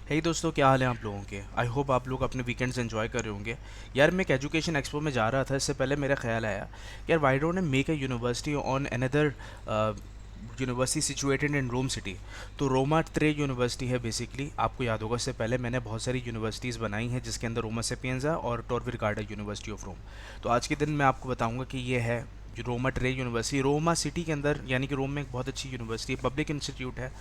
हे दोस्तों, क्या हाल है आप लोगों के। आई होप आप लोग अपने वीकेंड्स एंजॉय कर रहे होंगे। यार मैं एक एजुकेशन एक्सपो में जा रहा था, इससे पहले मेरा ख्याल आया यार why don't make a university on another university situated in Rome city. तो रोमा त्रे यूनिवर्सिटी है बेसिकली, आपको याद होगा इससे पहले मैंने बहुत सारी यूनिवर्सिटीज़ बनाई हैं जिसके अंदर रोमा सेपियंजा और टॉर्विर गार्डा यूनिवर्सिटी ऑफ रोम। तो आज के दिन मैं आपको बताऊंगा कि ये है Roma tray university Roma city के अंदर, यानी कि रोम में एक बहुत अच्छी यूनिवर्सिटी है, पब्लिक इंस्टीट्यूट है।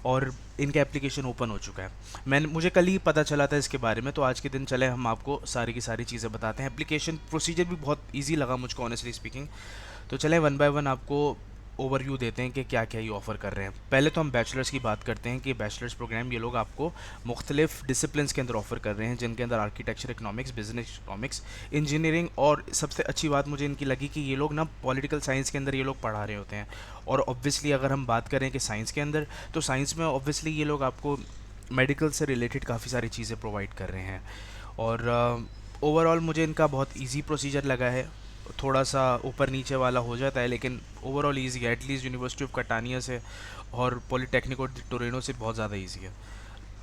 और इनका एप्लीकेशन ओपन हो चुका है। मुझे कल ही पता चला था इसके बारे में, तो आज के दिन चले हम आपको सारी की सारी चीज़ें बताते हैं। एप्लीकेशन प्रोसीजर भी बहुत इजी लगा मुझको ऑनेस्टली स्पीकिंग। तो चलें वन बाय वन आपको ओवरव्यू देते हैं कि क्या क्या ये ऑफ़र कर रहे हैं। पहले तो हम बैचलर्स की बात करते हैं कि बैचलर्स प्रोग्राम ये लोग आपको मुख्तलिफ डिसिप्लिन्स के अंदर ऑफ़र कर रहे हैं, जिनके अंदर architecture, economics, business economics, engineering, और सबसे अच्छी बात मुझे इनकी लगी कि ये लोग ना पॉलिटिकल साइंस के अंदर ये लोग पढ़ा रहे होते हैं। और ऑब्वियसली अगर हम बात करें कि साइंस के अंदर, तो साइंस में ऑब्वियसली ये लोग आपको मेडिकल से रिलेटेड काफ़ी सारी चीज़ें प्रोवाइड कर रहे हैं। और ओवरऑल मुझे इनका बहुत इजी प्रोसीजर लगा है। थोड़ा सा ऊपर नीचे वाला हो जाता है, लेकिन ओवरऑल ईजी है। एटलीस्ट यूनिवर्सिटी ऑफ कटानिया से और पॉलीटेक्निको टोरेनो से बहुत ज़्यादा ईजी है।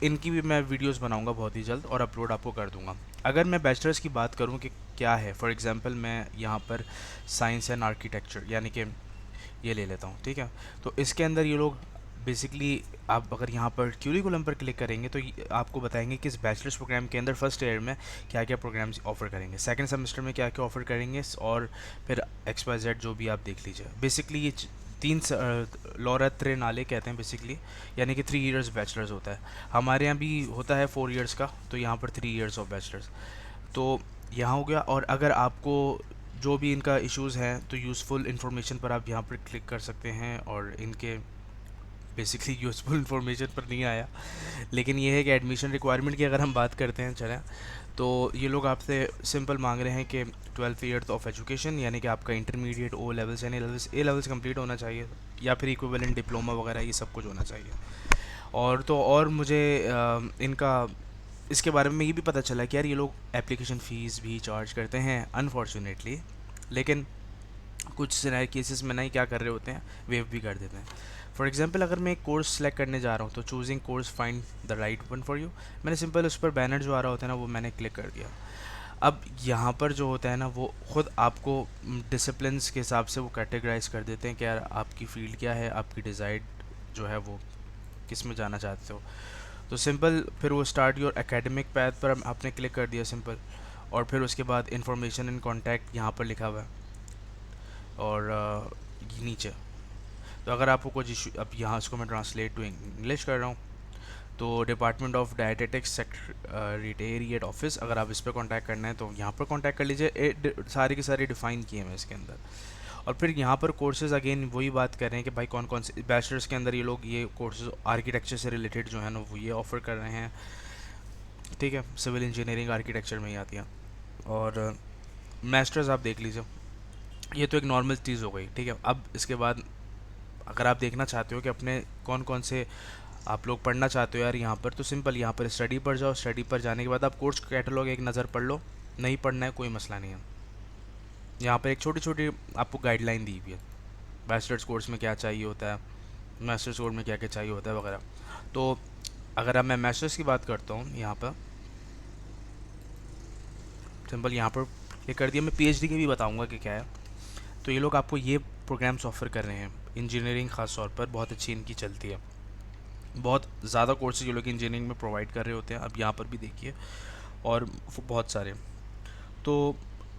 इनकी भी मैं वीडियोस बनाऊंगा बहुत ही जल्द और अपलोड आपको कर दूंगा। अगर मैं बैचलर्स की बात करूं कि क्या है, फॉर एग्जांपल मैं यहाँ पर साइंस एंड आर्किटेक्चर यानी कि ये ले लेता हूँ, ठीक है। तो इसके अंदर ये लोग बेसिकली, आप अगर यहाँ पर क्यूरिकुलम पर क्लिक करेंगे तो आपको बताएंगे कि इस बैचलर्स प्रोग्राम के अंदर फर्स्ट ईयर में क्या क्या प्रोग्राम्स ऑफर करेंगे, सेकंड सेमेस्टर में क्या क्या ऑफर करेंगे, और फिर एक्स वाई जेड जो भी आप देख लीजिए। बेसिकली ये तीन लॉरा त्रे नाले कहते हैं बेसिकली, यानी कि 3 इयर्स बैचलर्स होता है। हमारे यहाँ भी होता है 4 इयर्स का, तो यहाँ पर 3 इयर्स ऑफ बैचलर्स। तो यहाँ हो गया। और अगर आपको जो भी इनका इश्यूज़ हैं तो यूज़फुल इन्फॉर्मेशन पर आप यहाँ पर क्लिक कर सकते हैं, और इनके बेसिकली यूज़फुल इन्फॉर्मेशन पर नहीं आया, लेकिन ये है कि एडमिशन रिक्वायरमेंट की अगर हम बात करते हैं चलें, तो ये लोग आपसे सिंपल मांग रहे हैं कि 12th ईयर ऑफ एजुकेशन, यानी कि आपका इंटरमीडिएट, ओ लेवल्स यानी ए लेवल्स कंप्लीट होना चाहिए, या फिर इक्विवेलेंट डिप्लोमा वगैरह ये सब कुछ होना चाहिए। और तो और मुझे इनका इसके बारे में ये भी पता चला कि यार ये लोग एप्लीकेशन फ़ीस भी चार्ज करते हैं अनफॉर्चुनेटली, लेकिन कुछ सिनेरियो केसेस में नहीं क्या कर रहे होते हैं, वेव भी कर देते हैं। फॉर एग्जांपल अगर मैं एक कोर्स सेलेक्ट करने जा रहा हूँ तो choosing course find the right one for you, मैंने सिंपल उस पर बैनर जो आ रहा होता है ना वो मैंने क्लिक कर दिया। अब यहाँ पर जो होता है ना वो खुद आपको डिसिप्लिन्स के हिसाब से वो कैटेगराइज कर देते हैं कि यार आपकी फील्ड क्या है, आपकी डिज़ाइड जो है वो किस में जाना चाहते हो। तो सिंपल फिर वो स्टार्ट योर एकेडमिक पैथ पर आपने क्लिक कर दिया सिंपल, और फिर उसके बाद इंफॉर्मेशन एंड कॉन्टैक्ट यहाँ पर लिखा हुआ है, और ये नीचे। तो अगर आपको कुछ इशू, अब यहाँ इसको मैं ट्रांसलेट टू इंग्लिश कर रहा हूँ, तो department of dietetics secretariat office, अगर आप इस पर कांटेक्ट करना है तो यहाँ पर कांटेक्ट कर लीजिए। सारी की सारी डिफ़ाइन किए हैं इसके अंदर। और फिर यहाँ पर कोर्सेज़ अगेन वही बात कर रहे हैं कि भाई कौन कौन से बैचलर्स के अंदर ये लोग ये कोर्सेज आर्किटेक्चर से रिलेटेड जो है ना वो ये ऑफ़र कर रहे हैं, ठीक है। सिविल इंजीनियरिंग आर्किटेक्चर में ही आती है। और मास्टर्स आप देख लीजिए, ये तो एक नॉर्मल चीज़ हो गई, ठीक है। अब इसके बाद अगर आप देखना चाहते हो कि अपने कौन कौन से आप लोग पढ़ना चाहते हो यार यहाँ पर, तो सिंपल यहाँ पर स्टडी पर जाओ। स्टडी पर जाने के बाद आप कोर्स कैटलॉग एक नज़र पढ़ लो, नहीं पढ़ना है कोई मसला नहीं है। यहाँ पर एक छोटी छोटी आपको गाइडलाइन दी हुई है, बैचलर्स कोर्स में क्या चाहिए होता है, मास्टर्स कोर्स में क्या क्या चाहिए होता है वगैरह। तो अगर अब मैं मास्टर्स की बात करता हूँ, यहाँ पर सिंपल यहाँ पर क्लिक कर दिया। मैं पीएचडी की भी बताऊँगा कि क्या है। तो ये लोग आपको ये प्रोग्राम्स ऑफ़र कर रहे हैं। इंजीनियरिंग ख़ास तौर पर बहुत अच्छी इनकी चलती है, बहुत ज़्यादा कोर्सेज ये लोग इंजीनियरिंग में प्रोवाइड कर रहे होते हैं। अब यहाँ पर भी देखिए, और बहुत सारे। तो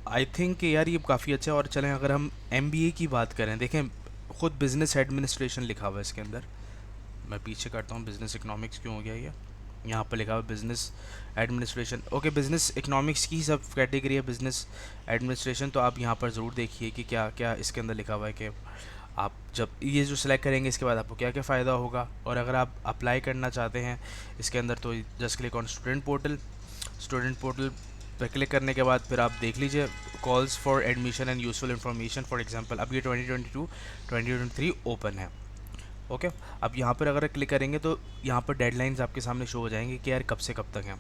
आई थिंक कि यार ये काफ़ी अच्छा है। और चलें अगर हम एमबीए की बात करें, देखें खुद बिज़नेस एडमिनिस्ट्रेशन लिखा हुआ है इसके अंदर। मैं पीछे करता हूँ, बिज़नेस इकोनॉमिक्स क्यों हो गया ये, यहाँ पर लिखा हुआ है business administration. Okay, business economics की सब कैटेगरी है बिज़नेस एडमिनिस्ट्रेशन। तो आप यहाँ पर ज़रूर देखिए कि क्या क्या इसके अंदर लिखा हुआ है, कि आप जब ये जो सिलेक्ट करेंगे इसके बाद आपको क्या क्या फ़ायदा होगा। और अगर आप अप्लाई करना चाहते हैं इसके अंदर तो just click on student portal. Student portal पर क्लिक करने के बाद फिर आप देख लीजिए calls for admission and useful information. For example अब ये 2022 2023 ओपन है। ओके, अब यहाँ पर अगर क्लिक करेंगे तो यहाँ पर डेडलाइंस आपके सामने शो हो जाएंगे कि यार कब से कब तक हैं।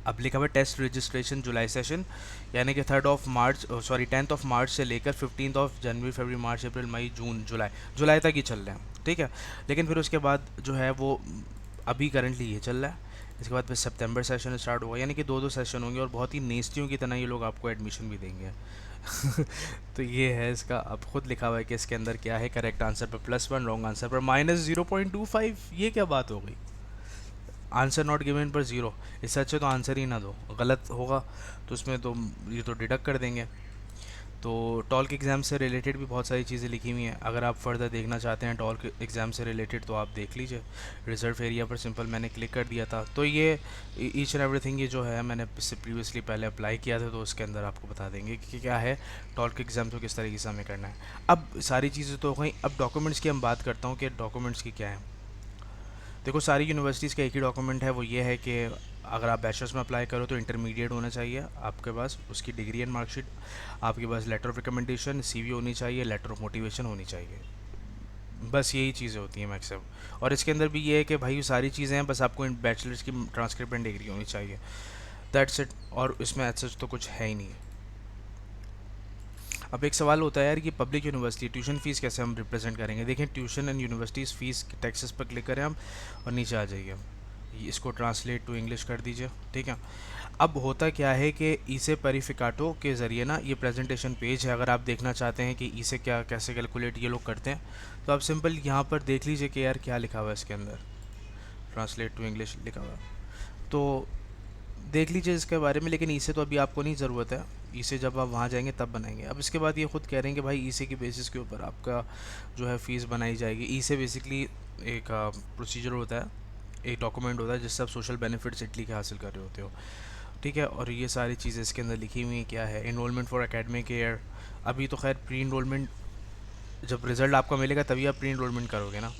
अब लिखा हुआ है टेस्ट रजिस्ट्रेशन जुलाई सेशन, यानी कि 10th ऑफ मार्च से लेकर 15th ऑफ जनवरी, फरवरी, मार्च, अप्रैल, मई, जून, जुलाई तक ही चल रहे हैं, ठीक है। लेकिन फिर उसके बाद जो है वो अभी करंटली ये चल रहा है इसके बाद फिर सितंबर सेशन स्टार्ट होगा, यानी कि 2-2 सेशन होंगे और बहुत ही नेस्टियों की तरह ये लोग आपको एडमिशन भी देंगे। तो ये है इसका, अब खुद लिखा हुआ है कि इसके अंदर क्या है, करेक्ट आंसर पर +1, रॉन्ग आंसर पर -0.25। ये क्या बात हो गई, आंसर नॉट गिवन पर 0। इससे अच्छे तो आंसर ही ना दो, गलत होगा तो उसमें तो ये तो डिडक्ट कर देंगे। तो टॉल्क एग्ज़ाम से रिलेटेड भी बहुत सारी चीज़ें लिखी हुई हैं, अगर आप फर्दर देखना चाहते हैं टॉल्क एग्ज़ाम से रिलेटेड तो आप देख लीजिए। रिजर्व एरिया पर सिंपल मैंने क्लिक कर दिया था, तो ये ईच एंड एवरीथिंग ये जो है मैंने इससे प्रीवियसली पहले अप्लाई किया था, तो उसके अंदर आपको बता देंगे कि क्या है टॉल्क एग्ज़ाम, तो किस तरीके से हमें करना है। अब सारी चीज़ें तो हो गई, अब डॉक्यूमेंट्स की हम बात करता हूँ कि डॉक्यूमेंट्स की क्या है। देखो सारी यूनिवर्सिटीज़ का एक ही डॉक्यूमेंट है, वो ये है कि अगर आप बैचलर्स में अप्लाई करो तो इंटरमीडिएट होना चाहिए आपके पास, उसकी डिग्री एंड मार्कशीट, आपके पास लेटर ऑफ रिकमेंडेशन, सीवी होनी चाहिए, लेटर ऑफ मोटिवेशन होनी चाहिए। बस यही चीज़ें होती हैं मैक्सिमम, और इसके अंदर भी ये है कि भाई सारी चीज़ें हैं, बस आपको बैचलर्स की ट्रांसक्रिप्ट एंड डिग्री होनी चाहिए, दैट्स इट। और इसमें ऐसा तो कुछ है ही नहीं है। अब एक सवाल होता है यार कि पब्लिक यूनिवर्सिटी ट्यूशन फ़ीस कैसे हम रिप्रेजेंट करेंगे। देखें tuition and universities fees taxes पर क्लिक करें हम, और नीचे आ जाइए, इसको ट्रांसलेट टू इंग्लिश कर दीजिए, ठीक है। अब होता क्या है कि इसे परिफिकाटो के ज़रिए ना, ये प्रेजेंटेशन पेज है, अगर आप देखना चाहते हैं कि इसे क्या कैसे कैलकुलेट ये लोग करते हैं, तो आप सिंपल यहाँ पर देख लीजिए कि यार क्या लिखा हुआ है इसके अंदर, ट्रांसलेट टू इंग्लिश लिखा हुआ है, तो देख लीजिए इसके बारे में। लेकिन इसे तो अभी आपको नहीं ज़रूरत है, इसे जब आप वहाँ जाएंगे तब बनाएंगे। अब इसके बाद ये खुद कह रहे हैं कि भाई इसे की बेसिस के ऊपर आपका जो है फ़ीस बनाई जाएगी। इसे बेसिकली एक प्रोसीजर होता है, एक डॉक्यूमेंट होता है जिससे आप सोशल बेनिफिट्स इटली के हासिल कर रहे होते हो, ठीक है। और ये सारी चीज़ें इसके अंदर लिखी हुई हैं, क्या है इनरोलमेंट फॉर एकेडमिक ईयर। अभी तो खैर प्री इनरोलमेंट, जब रिज़ल्ट आपका मिलेगा तभी आप प्री इनरोलमेंट करोगे ना।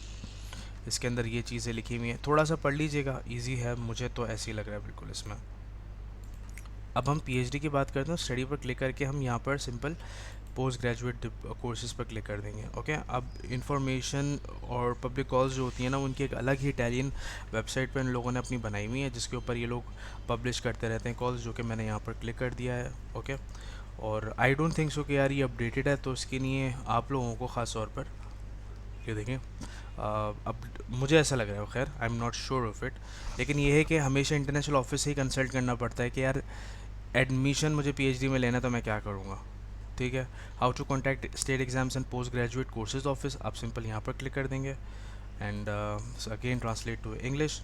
इसके अंदर ये चीज़ें लिखी हुई हैं, थोड़ा सा पढ़ लीजिएगा, ईजी है, मुझे तो ऐसे ही लग रहा है बिल्कुल इसमें। अब हम पीएचडी की बात करते हैं, स्टडी पर क्लिक करके हम यहाँ पर सिंपल पोस्ट ग्रेजुएट कोर्सेज़ पर क्लिक कर देंगे, ओके। अब इंफॉर्मेशन और पब्लिक कॉल्स जो होती हैं ना, उनकी एक अलग ही इटालियन वेबसाइट पर इन लोगों ने अपनी बनाई हुई है, जिसके ऊपर ये लोग पब्लिश करते रहते हैं कॉल्स, जो कि मैंने यहाँ पर क्लिक कर दिया है, ओके। और आई डोंट थिंक सो कि यार ये अपडेटेड है, तो इसके लिए आप लोगों को ख़ास तौर पर ये देखें, अब मुझे ऐसा लग रहा है, खैर I am not sure of it, लेकिन ये है कि हमेशा इंटरनेशनल ऑफिस से ही कंसल्ट करना पड़ता है कि यार एडमिशन मुझे पीएचडी में लेना, तो मैं क्या करूँगा, ठीक है। How to contact state exams and post graduate courses office, आप सिंपल यहाँ पर क्लिक कर देंगे, and again translate to English.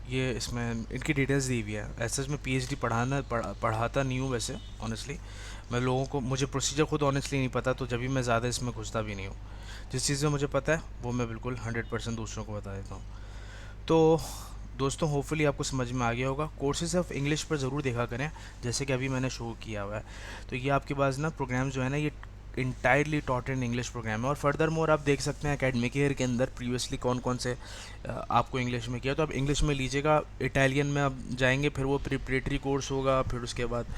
ये इसमें इनकी डिटेल्स दी हुई है। ऐसे में पीएचडी पढ़ाता नहीं हूँ वैसे, ऑनेस्टली मैं लोगों को, मुझे प्रोसीजर खुद ऑनेस्टली नहीं पता, तो जब भी मैं ज़्यादा इसमें घुसता भी नहीं हूँ। जिस चीज़ में मुझे पता है वो मैं बिल्कुल 100% दूसरों को बता देता हूँ। तो दोस्तों होपफुली आपको समझ में आ गया होगा। कोर्सेज ऑफ इंग्लिश पर ज़रूर देखा करें, जैसे कि अभी मैंने शो किया हुआ है। तो ये आपके पास ना प्रोग्राम जो है ना, ये entirely taught in English program है। और फर्दर मोर आप देख सकते हैं एकेडमिक ईयर के अंदर प्रीवियसली कौन कौन से आपको इंग्लिश में किया, तो आप इंग्लिश में लीजिएगा। इटालियन में आप जाएंगे, फिर वो प्रिपरेटरी कोर्स होगा, फिर उसके बाद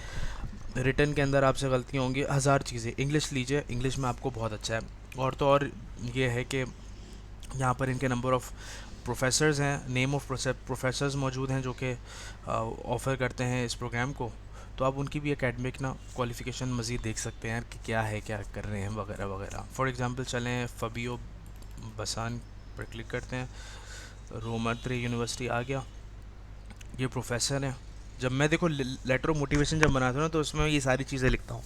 रिटर्न के अंदर आपसे गलतियाँ होंगी, हज़ार चीज़ें। इंग्लिश लीजिए, इंग्लिश में आपको बहुत अच्छा है। और तो और ये है कि यहाँ पर इनके नंबर ऑफ़ प्रोफेसर्स हैं, नेम ऑफ़ प्रोफेसर्स मौजूद हैं जो कि ऑफ़र करते हैं इस प्रोग्राम को। तो आप उनकी भी एकेडमिक ना क्वालिफ़िकेशन मज़ीद देख सकते हैं कि क्या है, क्या कर रहे हैं, वगैरह वगैरह। फॉर एग्ज़ाम्पल चलें फबियो बसान पर क्लिक करते हैं, रोमा 3 यूनिवर्सिटी आ गया, ये प्रोफेसर हैं। जब मैं देखो लेटर ऑफ मोटिवेशन जब बनाता हूँ ना, तो उसमें ये सारी चीज़ें लिखता हूँ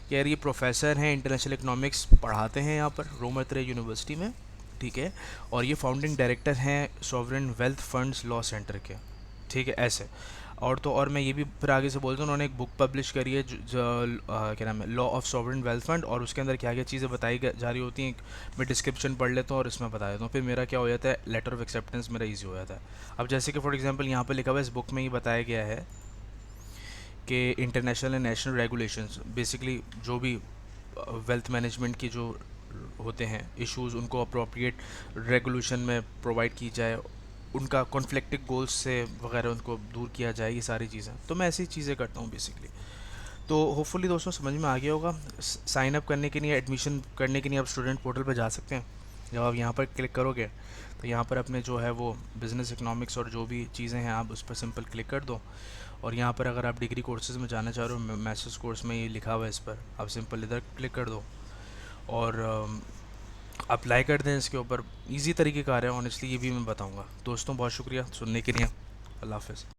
कि यार ये प्रोफेसर हैं, इंटरनेशनल इकोनॉमिक्स पढ़ाते हैं यहाँ पर रोमा 3 यूनिवर्सिटी में, ठीक है। और ये फाउंडिंग डायरेक्टर हैं sovereign wealth funds law centre के, ठीक है, ऐसे। और तो और मैं ये भी फिर आगे से बोलता हूँ, उन्होंने एक बुक पब्लिश करी है क्या नाम है, law of sovereign wealth fund, और उसके अंदर क्या क्या चीज़ें बताई जा रही होती हैं, मैं डिस्क्रिप्शन पढ़ लेता हूँ और इसमें बता देता हूँ, फिर मेरा क्या हो जाता है, लेटर ऑफ एक्सेप्टेंस मेरा ईजी हो जाता है। अब जैसे कि फॉर एग्जांपल यहाँ पे लिखा हुआ है, इस बुक में ये बताया गया है कि international and national regulations, basically जो भी वेल्थ मैनेजमेंट की जो होते हैं इश्यूज़, उनको अप्रोप्रिएट रेगुलेशन में प्रोवाइड की जाए, उनका कॉन्फ्लिक्टिंग गोल्स से वगैरह उनको दूर किया जाए, ये सारी चीज़ें। तो मैं ऐसी चीज़ें करता हूँ बेसिकली। तो होपफुली दोस्तों समझ में आ गया होगा। साइन अप करने के लिए, एडमिशन करने के लिए आप स्टूडेंट पोर्टल पर जा सकते हैं। जब आप यहाँ पर क्लिक करोगे तो यहाँ पर अपने जो है वो बिज़नेस इकनॉमिक्स और जो भी चीज़ें हैं आप उस पर सिंपल क्लिक कर दो। और यहाँ पर अगर आप डिग्री कोर्सेज़ में जाना चाह रहे हो, मास्टर्स कोर्स में ये लिखा हुआ है, इस पर आप सिंपल इधर क्लिक कर दो। और अप्लाई कर दें इसके ऊपर, इजी तरीके कार है ऑनेस्टली, ये भी मैं बताऊंगा। दोस्तों बहुत शुक्रिया सुनने के लिए, अल्लाह हाफ़िज़।